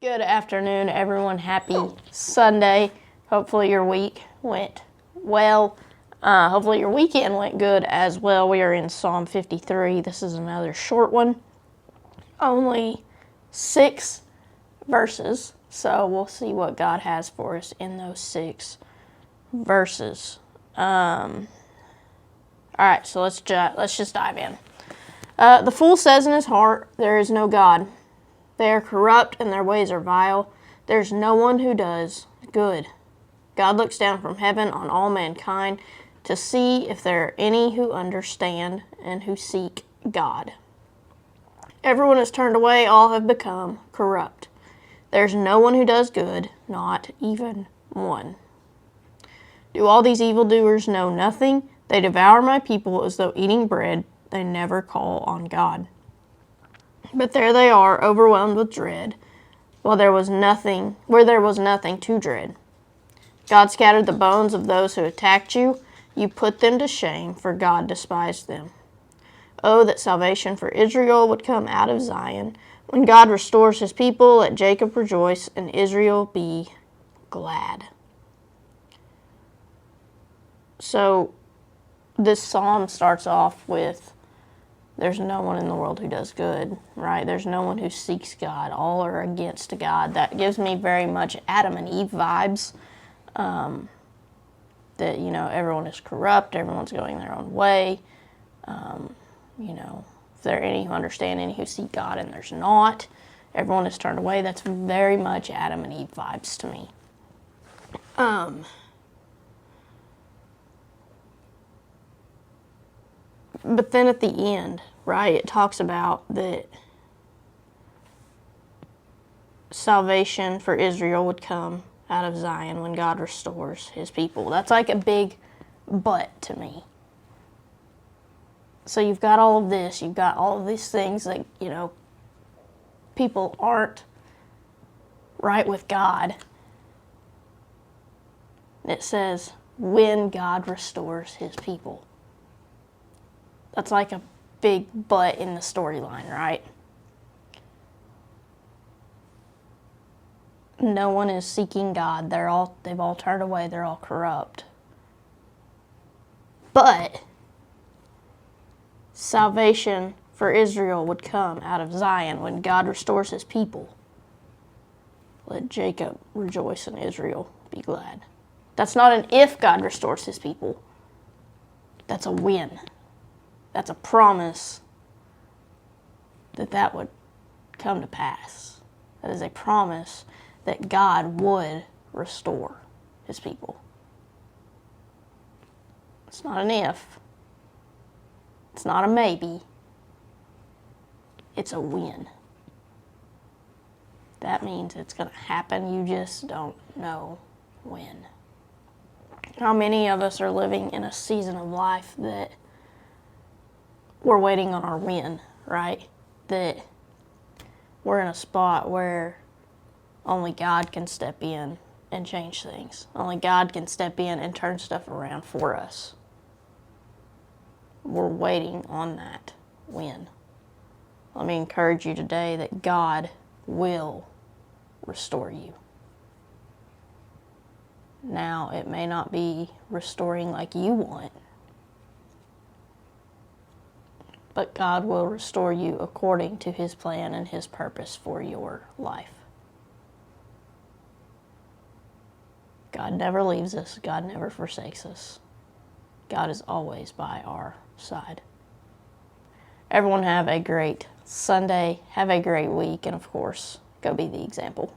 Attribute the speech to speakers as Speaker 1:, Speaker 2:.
Speaker 1: Good afternoon, everyone. Happy Sunday. Hopefully your week went well. Hopefully your weekend went good as well. We are in Psalm 53. This is another short one. Only 6 verses. So we'll see what God has for us in those 6 verses. All right, so let's just dive in. The fool says in his heart, "There is no God." They are corrupt and their ways are vile. There's no one who does good. God looks down from heaven on all mankind to see if there are any who understand and who seek God. Everyone has turned away, all have become corrupt. There's no one who does good, not even one. Do all these evildoers know nothing? They devour my people as though eating bread. They never call on God. But there they are, overwhelmed with dread, where there was nothing to dread. God scattered the bones of those who attacked you. You put them to shame, for God despised them. Oh, that salvation for Israel would come out of Zion. When God restores his people, let Jacob rejoice and Israel be glad. So this psalm starts off with, there's no one in the world who does good, right? There's no one who seeks God. All are against God. That gives me very much Adam and Eve vibes. That, everyone is corrupt. Everyone's going their own way. If there are any who understand, any who seek God, and there's not. Everyone is turned away. That's very much Adam and Eve vibes to me. But then at the end, right, it talks about that salvation for Israel would come out of Zion when God restores his people. That's like a big but to me. So you've got all of this, you've got all of these things that, people aren't right with God. It says, when God restores his people. That's like a big but in the storyline, right? No one is seeking God. They've all turned away. They're all corrupt. But salvation for Israel would come out of Zion when God restores his people. Let Jacob rejoice and Israel be glad. That's not an if God restores his people. That's a when. That's a promise that would come to pass. That is a promise that God would restore his people. It's not an if. It's not a maybe. It's a when. That means it's going to happen. You just don't know when. How many of us are living in a season of life that we're waiting on our win, right? That we're in a spot where only God can step in and change things. Only God can step in and turn stuff around for us. We're waiting on that win. Let me encourage you today that God will restore you. Now, it may not be restoring like you want, but God will restore you according to his plan and his purpose for your life. God never leaves us. God never forsakes us. God is always by our side. Everyone have a great Sunday. Have a great week. And of course, go be the example.